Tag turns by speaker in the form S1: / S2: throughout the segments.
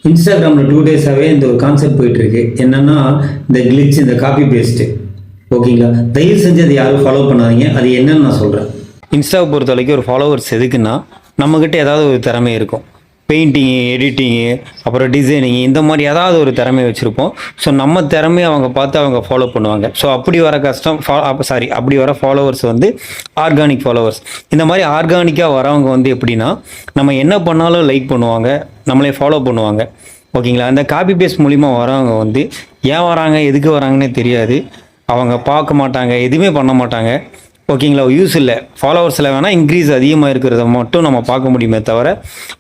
S1: இன்ஸ்டாகிராமில் 2 டேஸாகவே இந்த ஒரு கான்செப்ட் போயிட்டுருக்கு. என்னென்னா இந்த கிளிச், இந்த காப்பி பேஸ்ட்டு. ஓகேங்களா, தயவு செஞ்சு அதை யாரும் ஃபாலோ பண்ணாதீங்க. அது என்னன்னு நான் சொல்கிறேன். இன்ஸ்டாவை பொறுத்த வரைக்கும் ஒரு ஃபாலோவர்ஸ் எதுக்குன்னா, நம்மக்கிட்ட ஏதாவது ஒரு திறமை இருக்கும். பெயிண்டிங்கு, எடிட்டிங்கு, அப்புறம் டிசைனிங்கு, இந்த மாதிரி ஏதாவது ஒரு திறமை வச்சுருப்போம். ஸோ நம்ம திறமையை அவங்க பார்த்து அவங்க ஃபாலோ பண்ணுவாங்க. ஸோ அப்படி வர அப்படி வர ஃபாலோவர்ஸ் வந்து ஆர்கானிக் ஃபாலோவர்ஸ். இந்த மாதிரி ஆர்கானிக்காக வரவங்க வந்து எப்படின்னா, நம்ம என்ன பண்ணாலும் லைக் பண்ணுவாங்க, நம்மளே ஃபாலோ பண்ணுவாங்க. ஓகேங்களா, அந்த காப்பி பேஸ்ட் மூலிமா வரவங்க வந்து ஏன் வராங்க, எதுக்கு வராங்கன்னே தெரியாது. அவங்க பார்க்க மாட்டாங்க, எதுவுமே பண்ண மாட்டாங்க. ஓகேங்களா, யூஸ் இல்லை. ஃபாலோவர்ஸில் வேணால் இன்க்ரீஸ் அதிகமாக இருக்கிறத மட்டும் நம்ம பார்க்க முடியுமே தவிர,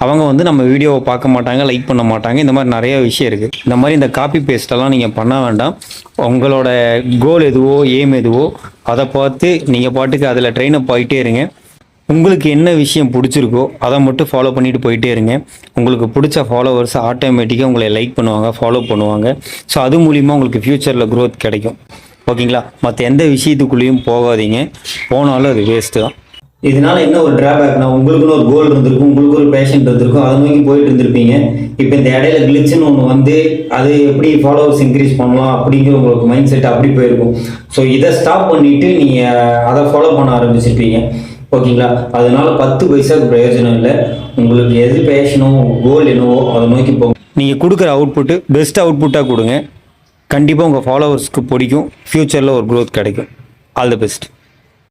S1: அவங்க வந்து நம்ம வீடியோவை பார்க்க மாட்டாங்க, லைக் பண்ண மாட்டாங்க. இந்த மாதிரி நிறைய விஷயம் இருக்குது. இந்த மாதிரி இந்த காப்பி பேஸ்ட்டெல்லாம் நீங்கள் பண்ண வேண்டாம். உங்களோட கோல் எதுவோ, எய்ம் எதுவோ, அதை பார்த்து நீங்கள் பாட்டுக்கு அதில் ட்ரெயின் அப் ஆகிட்டே இருங்க. உங்களுக்கு என்ன விஷயம் பிடிச்சிருக்கோ அதை மட்டும் ஃபாலோ பண்ணிட்டு போயிட்டே இருங்க. உங்களுக்கு பிடிச்ச ஃபாலோவர்ஸ் ஆட்டோமேட்டிக்காக உங்களை லைக் பண்ணுவாங்க, ஃபாலோ பண்ணுவாங்க. ஸோ அது மூலிமா உங்களுக்கு ஃப்யூச்சரில் க்ரோத் கிடைக்கும். ஓகேங்களா, மற்ற எந்த விஷயத்துக்குள்ளேயும் போகாதீங்க. போனாலும் அது வேஸ்ட்டு தான். இதனால் என்ன ஒரு ட்ராபேக்னா, உங்களுக்குன்னு ஒரு கோல் இருந்திருக்கும், உங்களுக்கு ஒரு பேஷன் இருந்திருக்கும், அதை நோக்கி போயிட்டு இருந்திருப்பீங்க. இப்போ இந்த இடையில கிளிச்சுன்னு ஒன்று வந்து அது எப்படி ஃபாலோவர்ஸ் இன்க்ரீஸ் பண்ணலாம் அப்படிங்கிற உங்களுக்கு மைண்ட் செட் அப்படி போயிருக்கும். ஸோ இதை ஸ்டாப் பண்ணிவிட்டு நீங்கள் அதை ஃபாலோ பண்ண ஆரம்பிச்சிருப்பீங்க. ஓகேங்களா, அதனால 10 பைசாவுக்கு பிரயோஜனம் இல்லை. உங்களுக்கு எது பேஷனோ, கோல் என்னவோ அதை நோக்கி போங்க. நீங்கள் கொடுக்குற அவுட்புட்டு பெஸ்ட் அவுட்புட்டாக கொடுங்க. கண்டிப்பாக உங்கள் ஃபாலோவர்ஸ்க்கு பிடிக்கும். ஃப்யூச்சரில் ஒரு க்ரோத் கிடைக்கும். All the best.